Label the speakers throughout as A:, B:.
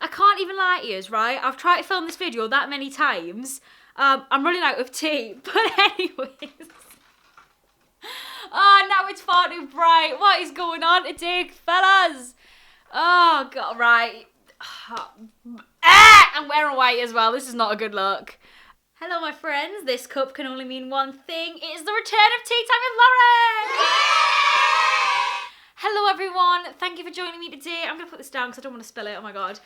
A: I can't even lie to you, right? I've tried to film this video that many times. I'm running out of tea. But anyways. Oh, now it's far too bright. What is going on today, fellas? Oh, God, right. I'm wearing white as well. This is not a good look. Hello, my friends. This cup can only mean one thing. It is the return of Tea Time with Lauren. Hello, everyone. Thank you for joining me today. I'm going to put this down because I don't want to spill it. Oh, my God.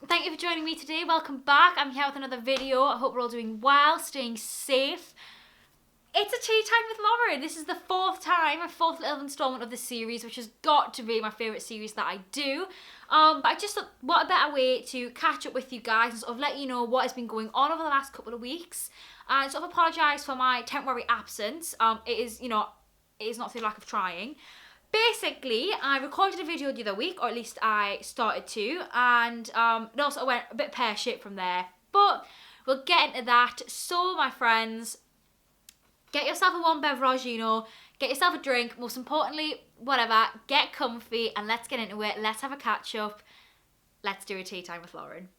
A: Thank you for joining me today. Welcome back. I'm here with another video. I hope we're all doing well, staying safe. It's a Tea Time with Lauren. This is the fourth little installment of this series, which has got to be my favourite series that I do. But I just thought, what a better way to catch up with you guys and sort of let you know what has been going on over the last couple of weeks. And sort of apologise for my temporary absence. It is not through lack of trying. Basically, I recorded a video the other week, or at least I started to, and it also went a bit pear-shaped from there. But we'll get into that. So, my friends, get yourself a warm beverage, get yourself a drink, most importantly, whatever, get comfy, and let's get into it. Let's have a catch-up. Let's do a Tea Time with Lauren.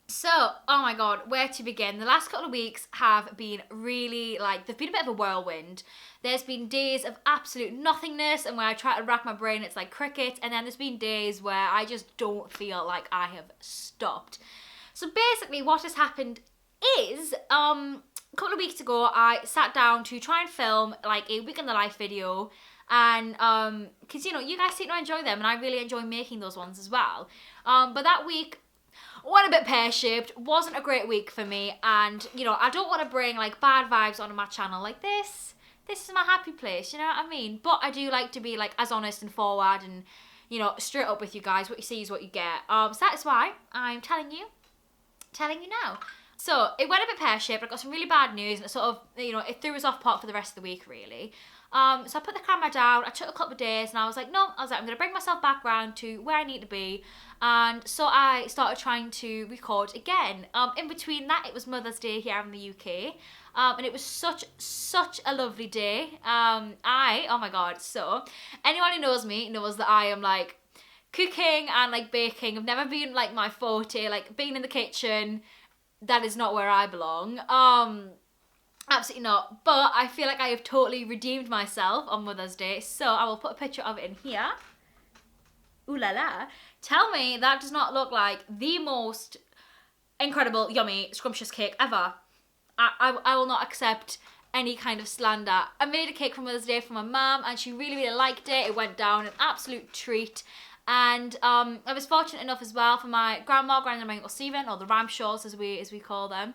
A: So, oh my God, where to begin? The last couple of weeks have been really, they've been a bit of a whirlwind. There's been days of absolute nothingness, and where I try to rack my brain, it's like crickets, and then there's been days where I just don't feel like I have stopped. So basically, what has happened is, a couple of weeks ago, I sat down to try and film, a week in the life video, and, because, you guys seem to enjoy them, and I really enjoy making those ones as well. But that week went a bit pear-shaped, wasn't a great week for me, and, I don't want to bring, bad vibes onto my channel like this. This is my happy place, you know what I mean? But I do like to be, as honest and forward and, straight up with you guys. What you see is what you get. So that's why I'm telling you now. So it went a bit pear-shaped. I got some really bad news, and it sort of, it threw us off part for the rest of the week, really. So I put the camera down, I took a couple of days, and I was like, I'm going to bring myself back round to where I need to be. And so I started trying to record again. In between that, it was Mother's Day here in the UK. And it was such a lovely day. Oh my God. So anyone who knows me knows that I am cooking and baking. I've never been my forte, being in the kitchen. That is not where I belong. Absolutely not. But I feel like I have totally redeemed myself on Mother's Day. So I will put a picture of it in here. Ooh la la. Tell me that does not look like the most incredible, yummy, scrumptious cake ever. I will not accept any kind of slander. I made a cake for Mother's Day for my mum, and she really, really liked it. It went down an absolute treat. And I was fortunate enough as well for my grandma and my Uncle Stephen, or the Ramshaws as we call them.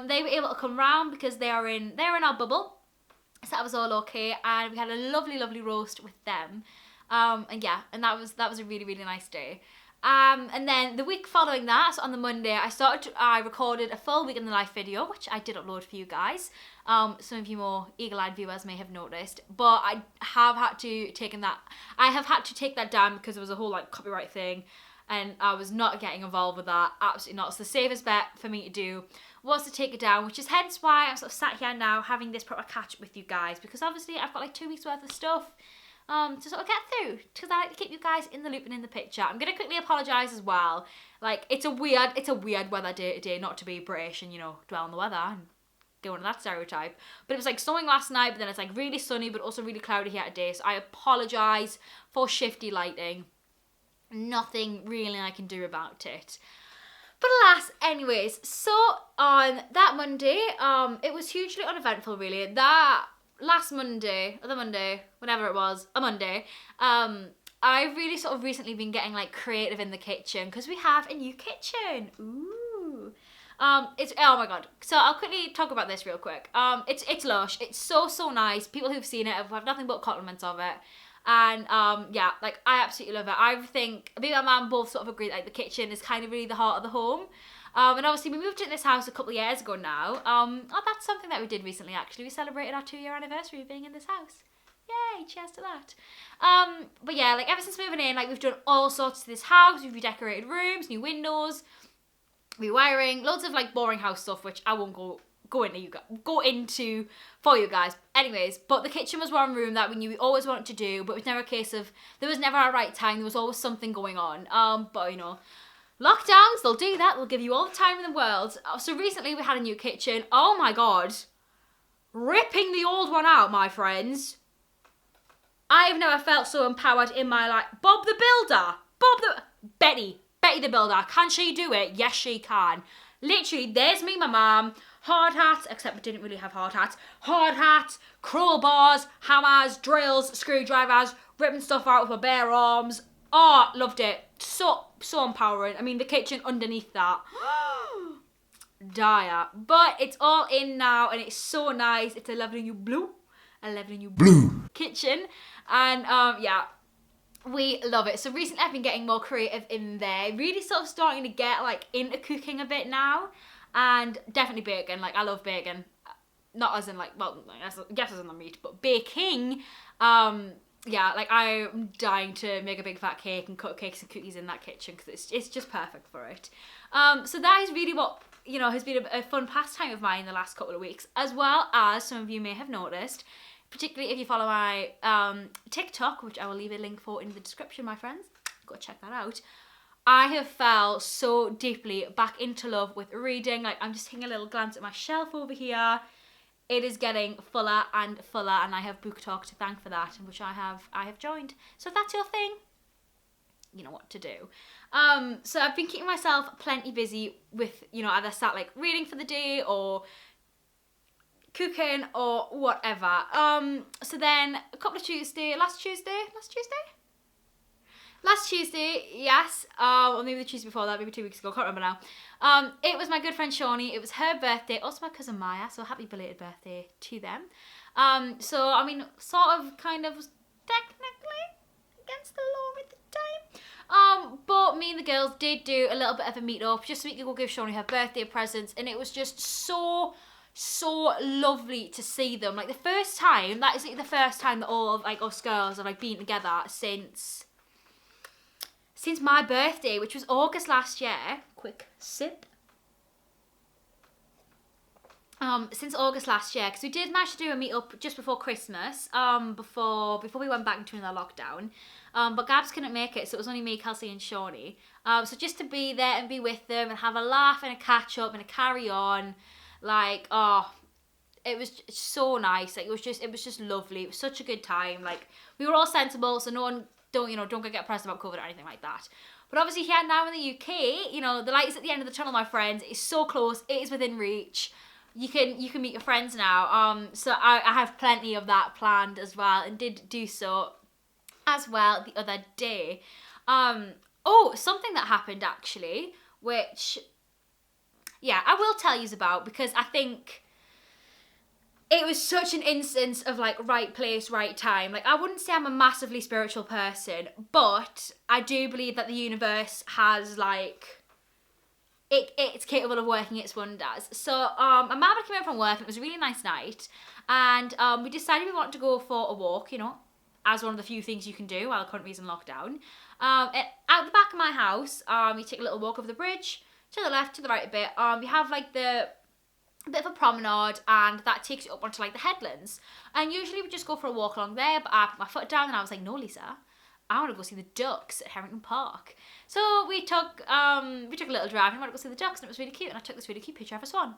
A: They were able to come round because they're in our bubble. So that was all okay, and we had a lovely roast with them. And that was a really, really nice day. And then the week following that, so on the Monday, I recorded a full week in the life video, which I did upload for you guys. Some of you more eagle-eyed viewers may have noticed, but I have had to take that down because there was a whole copyright thing, and I was not getting involved with that. Absolutely not. So the safest bet for me to do was to take it down, which is hence why I'm sort of sat here now having this proper catch up with you guys, because obviously I've got 2 weeks worth of stuff to sort of get through, because I like to keep you guys in the loop and in the picture. I'm going to quickly apologise as well. It's a weird weather day today, not to be British and, dwell on the weather and go into that stereotype. But it was snowing last night, but then it's really sunny, but also really cloudy here today. So I apologise for shifty lighting. Nothing really I can do about it. But alas, anyways, so on that Monday, it was hugely uneventful, really. That last Monday, or the Monday, whenever it was, a Monday, I've really sort of recently been getting creative in the kitchen, because we have a new kitchen. Ooh. It's, oh my God. So I'll quickly talk about this real quick. It's lush. It's so nice. People who've seen it have nothing but compliments of it. And, I absolutely love it. I think, me and my mum both sort of agree that the kitchen is kind of really the heart of the home. And obviously we moved into this house a couple of years ago now. That's something that we did recently, actually. We celebrated our 2-year anniversary of being in this house. Yay, cheers to that. But yeah, ever since moving in, we've done all sorts to this house. We've redecorated rooms, new windows, rewiring, loads of boring house stuff, which I won't go go into for you guys. Anyways, but the kitchen was one room that we knew we always wanted to do, but it was never a case of, there was never a right time, there was always something going on. But you know, lockdowns, they'll do that, they'll give you all the time in the world. So recently we had a new kitchen. Oh my god. Ripping the old one out, my friends. I've never felt so empowered in my life. Bob the Builder. Betty the Builder. Can she do it? Yes, she can. Literally, there's me, my mum, hard hats, except we didn't really have hard hats. Hard hats, crowbars, hammers, drills, screwdrivers, ripping stuff out with my bare arms. Oh, loved it. So empowering. I mean, the kitchen underneath that. Dire. But it's all in now, and it's so nice. It's a lovely new blue kitchen. And yeah, we love it. So recently I've been getting more creative in there, really sort of starting to get like into cooking a bit now, and definitely bacon. Like, I love bacon, not as in like, well, I guess as in the meat, but baking. Yeah, like I'm dying to make a big fat cake and cut cakes and cookies in that kitchen, because it's just perfect for it. So that is really what, you know, has been a fun pastime of mine the last couple of weeks, as well as some of you may have noticed, particularly if you follow my TikTok, which I will leave a link for in the description, my friends. Go check that out. I have fell so deeply back into love with reading. Like, I'm just taking a little glance at my shelf over here. It is getting fuller and fuller, and I have Book Talk to thank for that, which I have joined. So if that's your thing, you know what to do. So I've been keeping myself plenty busy with, you know, either sat like reading for the day or cooking or whatever. So then a couple of last Tuesday, yes, or maybe the Tuesday before that, maybe 2 weeks ago, can't remember now. It was my good friend Shawnee, it was her birthday, also my cousin Maya, so happy belated birthday to them. So, I mean, sort of, kind of, technically against the law at the time. But me and the girls did do a little bit of a meet up, just so we could go give Shawnee her birthday presents, and it was just so lovely to see them. Like, the first time that all of, like, us girls have, like, been together since my birthday, which was August last year. Quick sip. Since August last year, because we did manage to do a meet up just before Christmas, before we went back into another lockdown. But Gabs couldn't make it, so it was only me, Kelsey and Shawnee. So just to be there and be with them and have a laugh and a catch up and a carry on, like, oh, it was so nice. Like, it was just lovely. It was such a good time. Like, we were all sensible, so no one, don't get pressed about COVID or anything like that. But obviously here now in the UK, you know, the light is at the end of the tunnel, my friends. It's so close. It is within reach. You can meet your friends now. So I have plenty of that planned as well, and did do so as well the other day. Oh, something that happened actually, which, yeah, I will tell you about, because I think it was such an instance of, like, right place, right time. Like, I wouldn't say I'm a massively spiritual person, but I do believe that the universe has, like, it's capable of working its wonders. So, my mum came in from work, and it was a really nice night, and we decided we wanted to go for a walk, you know, as one of the few things you can do while the country's in lockdown. Out the back of my house, you take a little walk over the bridge, to the left, to the right a bit. We have, like, a bit of a promenade, and that takes you up onto, like, the headlands. And usually we just go for a walk along there, but I put my foot down and I was like, no, Lisa, I want to go see the ducks at Harrington Park. So we took a little drive and went to go see the ducks, and it was really cute, and I took this really cute picture of a swan.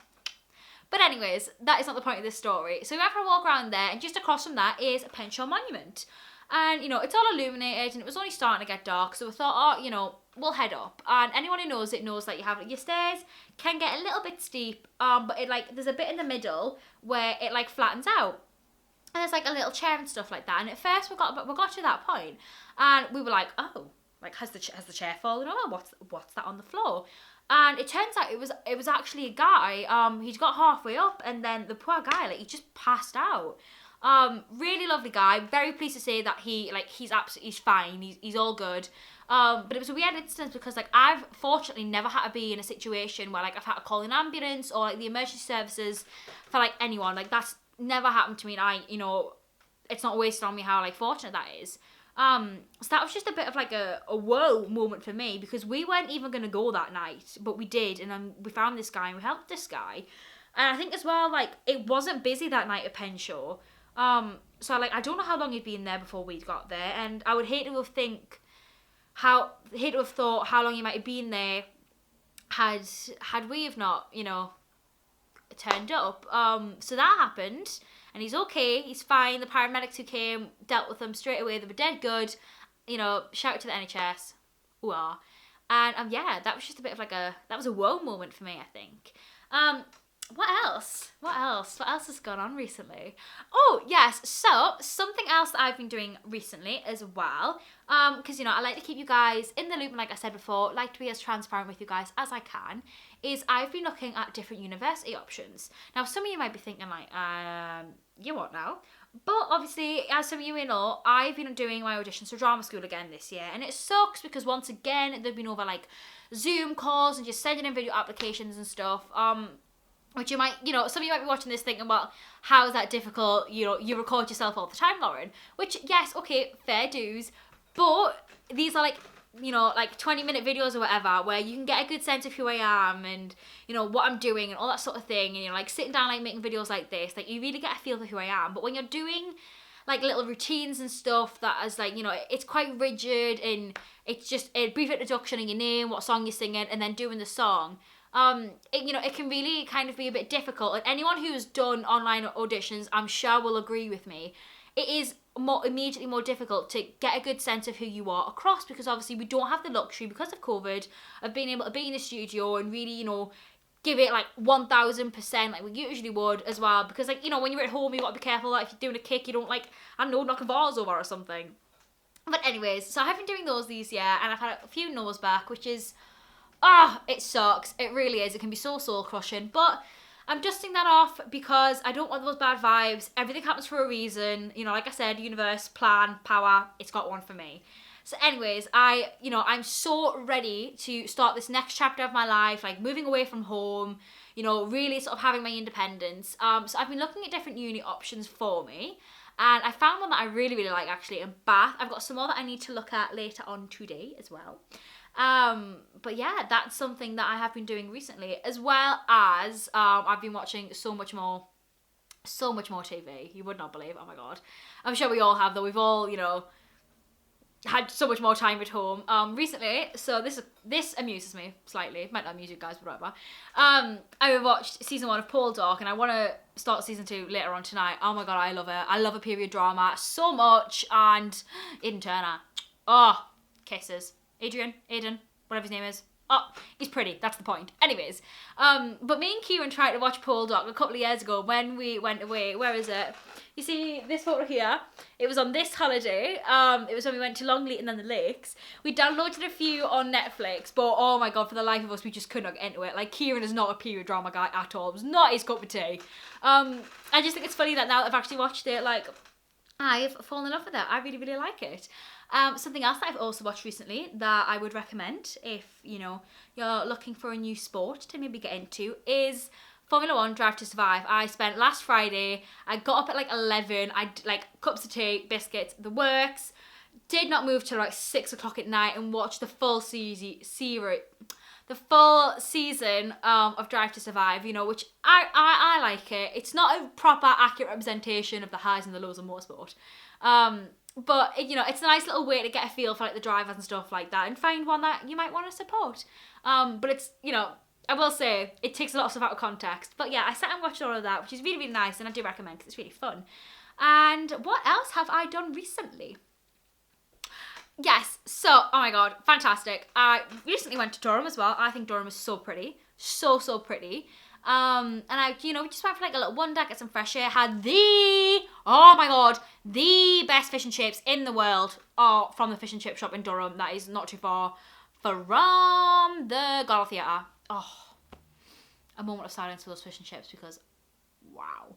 A: But anyways, that is not the point of this story. So we went for a walk around there, and just across from that is a Penshaw Monument. And, you know, it's all illuminated, and it was only starting to get dark, so we thought, oh, you know, we'll head up. And anyone who knows it knows that you have, like, your stairs can get a little bit steep, but it, like, there's a bit in the middle where it, like, flattens out. And there's, like, a little chair and stuff like that. And at first we got to that point, and we were like, oh, like, has the chair fallen over? What's that on the floor? And it turns out it was actually a guy. He'd got halfway up, and then the poor guy, like, he just passed out. Really lovely guy. Very pleased to say that he's fine. He's all good. But it was a weird instance, because, like, I've fortunately never had to be in a situation where, like, I've had to call an ambulance or, like, the emergency services for, like, anyone. Like, that's never happened to me, and you know, it's not wasted on me how, like, fortunate that is. So that was just a bit of, like, a whoa moment for me, because we weren't even going to go that night, but we did, and then we found this guy, and we helped this guy. And I think as well, like, it wasn't busy that night at Penn Show. So like, I don't know how long you'd been there before we got there, and I would hate to have thought how long you might have been there had we have not, turned up. So that happened, and he's okay, he's fine. The paramedics who came dealt with him straight away. They were dead good. Shout out to the NHS. Ooh, and yeah, that was just a bit of that was a whoa moment for me, I think. What else? What has gone on recently? Oh, yes. So, something else that I've been doing recently as well, because, I like to keep you guys in the loop, and like I said before, like to be as transparent with you guys as I can, is I've been looking at different university options. Now, some of you might be thinking, you what now? But obviously, as some of you may know, I've been doing my auditions for drama school again this year, and it sucks because once again, they've been over, Zoom calls and just sending in video applications and stuff, which you might, some of you might be watching this thinking, well, how is that difficult? You record yourself all the time, Lauren. Which, yes, okay, fair dues. But these are 20-minute videos or whatever, where you can get a good sense of who I am and, what I'm doing and all that sort of thing. And, sitting down, making videos like this, you really get a feel for who I am. But when you're doing, little routines and stuff that is, it's quite rigid, and it's just a brief introduction of your name, what song you're singing, and then doing the song. It can really kind of be a bit difficult. And anyone who's done online auditions, I'm sure will agree with me. It is immediately more difficult to get a good sense of who you are across, because obviously we don't have the luxury, because of COVID, of being able to be in the studio and really, give it 1000% like we usually would as well. Because when you're at home, you got to be careful that if you're doing a kick, you don't knock a vase over or something. But anyways, so I have been doing those these year, and I've had a few no's back, which is, it sucks. It really is. It can be so soul crushing, but I'm dusting that off because I don't want those bad vibes. Everything happens for a reason. Like I said, universe, plan, power, it's got one for me. So anyways, I'm so ready to start this next chapter of my life, moving away from home, really sort of having my independence. So I've been looking at different uni options for me, and I found one that I really, really like actually in Bath. I've got some more that I need to look at later on today as well. But yeah, that's something that I have been doing recently, as well as I've been watching so much more TV. You would not believe. Oh my god, I'm sure we all have, though. We've all had so much more time at home recently. So this amuses me slightly. It might not amuse you guys, but whatever. I watched season 1 of Paul Dark, and I want to start season 2 later on tonight. Oh my god, I love it. I love a period drama so much. And Aidan Turner, kisses. Aiden, whatever his name is. Oh, he's pretty, that's the point. Anyways, but me and Kieran tried to watch Paul Dark a couple of years ago when we went away. Where is it? You see this photo here? It was on this holiday. It was when we went to Longleat and then the lakes. We downloaded a few on Netflix, but oh my god, for the life of us, we just could not get into it. Kieran is not a period drama guy at all. It was not his cup of tea. I just think it's funny that now that I've actually watched it, I've fallen in love with it. I really, really like it. Something else that I've also watched recently that I would recommend if, you're looking for a new sport to maybe get into is Formula 1 Drive to Survive. I spent last Friday, I got up at 11, I cups of tea, biscuits, the works, did not move till 6 o'clock at night and watched the full season of Drive to Survive, which I like it. It's not a proper accurate representation of the highs and the lows of motorsport. But, it's a nice little way to get a feel for the drivers and stuff like that and find one that you might want to support. But it's, I will say, it takes a lot of stuff out of context. But yeah, I sat and watched all of that, which is really, really nice, and I do recommend because it's really fun. And what else have I done recently? Yes, so, oh my god, fantastic. I recently went to Durham as well. I think Durham is so pretty. So, so pretty. And I, we just went for a little wonder, get some fresh air, had oh my god, the best fish and chips in the world are from the fish and chip shop in Durham. That is not too far from the Gala Theatre. Oh, a moment of silence for those fish and chips because, wow.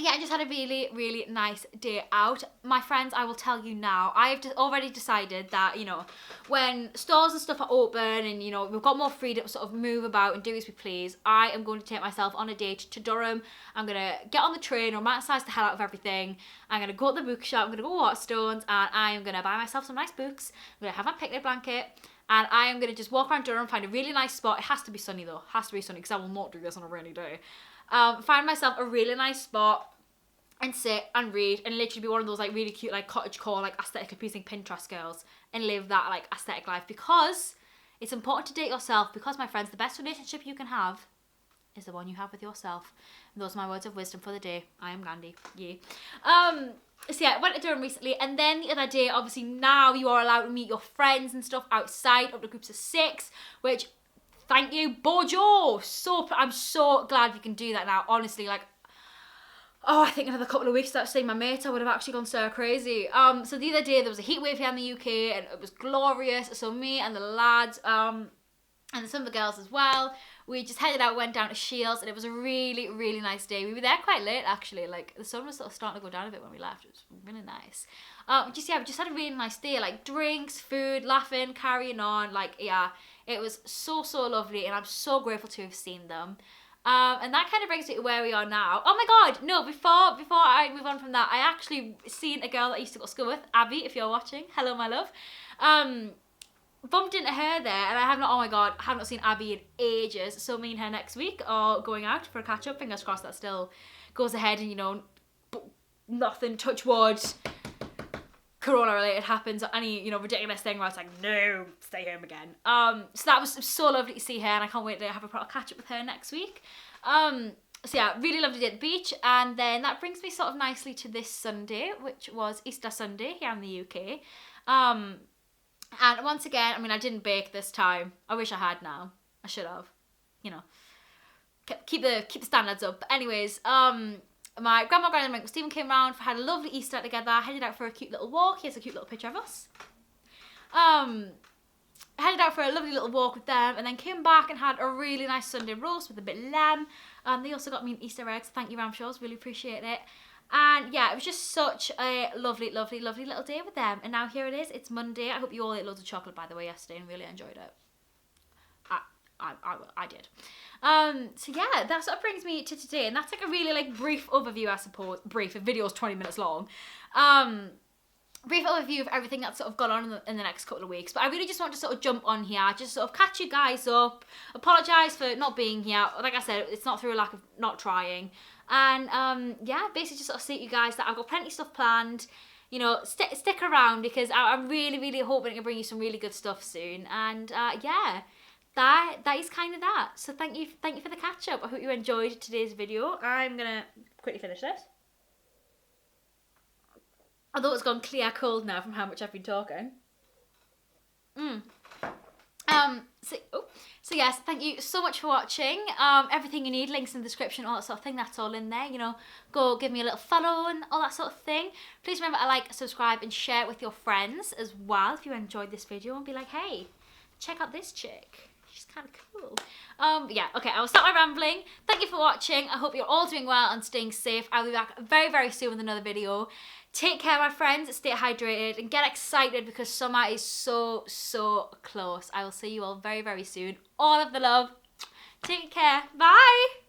A: yeah, I just had a really, really nice day out. My friends, I will tell you now, I've already decided that, you know, when stores and stuff are open and, you know, we've got more freedom to sort of move about and do as we please, I am going to take myself on a date to Durham. I'm going to get on the train, romanticise the hell out of everything. I'm going to go to the bookshop, I'm going to go to Waterstones, and I am going to buy myself some nice books. I'm going to have my picnic blanket, and I am going to just walk around Durham, find a really nice spot. It has to be sunny though, has to be sunny, because I will not do this on a rainy day. Find myself a really nice spot and sit and read and literally be one of those like really cute like cottagecore like aesthetically pleasing Pinterest girls and live that like aesthetic life, because it's important to date yourself, because my friends, the best relationship you can have is the one you have with yourself. And those are my words of wisdom for the day. I am Gandhi. Yeah. So yeah, I went to Durham recently, and then the other day, obviously now you are allowed to meet your friends and stuff outside up to groups of 6, which thank you, Bojo. I'm so glad you can do that now. Honestly, like, oh, I think another couple of weeks without seeing my mate, I would have actually gone so crazy. So the other day there was a heat wave here in the UK, and it was glorious. So me and the lads, and some of the girls as well, we just headed out, went down to Shields, and it was a really, really nice day. We were there quite late actually. Like the sun was sort of starting to go down a bit when we left. It was really nice. We just had a really nice day. Like drinks, food, laughing, carrying on. Like yeah, it was so lovely, and I'm so grateful to have seen them. And that kind of brings me to where we are now. Oh my god, no, before I move on from that, I actually seen a girl that I used to go to school with, Abby, if you're watching, hello my love. Bumped into her there, and I have not seen Abby in ages, so me and her next week are going out for a catch up. Fingers crossed that still goes ahead, and you know, nothing, touch wood, corona related happens, or any, you know, ridiculous thing where it's like, no, stay home again. So that was so lovely to see her, and I can't wait to have a proper catch up with her next week. So yeah, really lovely day at the beach, and then that brings me sort of nicely to this Sunday, which was Easter Sunday here in the UK. And once again, I mean, I didn't bake this time. I wish I had now. I should have, you know, keep the standards up. But anyways, my grandma, granny, and Uncle Stephen came round, had a lovely Easter together, headed out for a cute little walk. Here's a cute little picture of us. Headed out for a lovely little walk with them, and then came back and had a really nice Sunday roast with a bit of lamb. They also got me an Easter egg, so thank you, Ramshaws, really appreciate it. And yeah, it was just such a lovely little day with them. And now here it is, it's Monday. I hope you all ate loads of chocolate, by the way, yesterday, and really enjoyed it. I did. So yeah, that's what brings me to today, and that's like a really like brief overview, I suppose. Brief, the video's 20 minutes long. Brief overview of everything that's sort of gone on in the next couple of weeks. But I really just want to sort of jump on here, just sort of catch you guys up, apologise for not being here. Like I said, it's not through a lack of not trying. And yeah, basically just sort of say to you guys that I've got plenty of stuff planned. You know, stick around, because I'm really hoping I can bring you some really good stuff soon. And yeah, that is kind of that. So thank you for the catch up. I hope you enjoyed today's video. I'm gonna quickly finish this. Although it's gone clear cold now from how much I've been talking. So yes, thank you so much for watching. Everything you need, links in the description, all that sort of thing, that's all in there. You know, go give me a little follow and all that sort of thing. Please remember to like, subscribe, and share it with your friends as well if you enjoyed this video, and be like, hey, check out this chick. She's kind of cool. Yeah, okay, I will stop my rambling. Thank you for watching. I hope you're all doing well and staying safe. I'll be back very soon with another video. Take care, my friends. Stay hydrated and get excited, because summer is so close. I will see you all very soon. All of the love. Take care. Bye.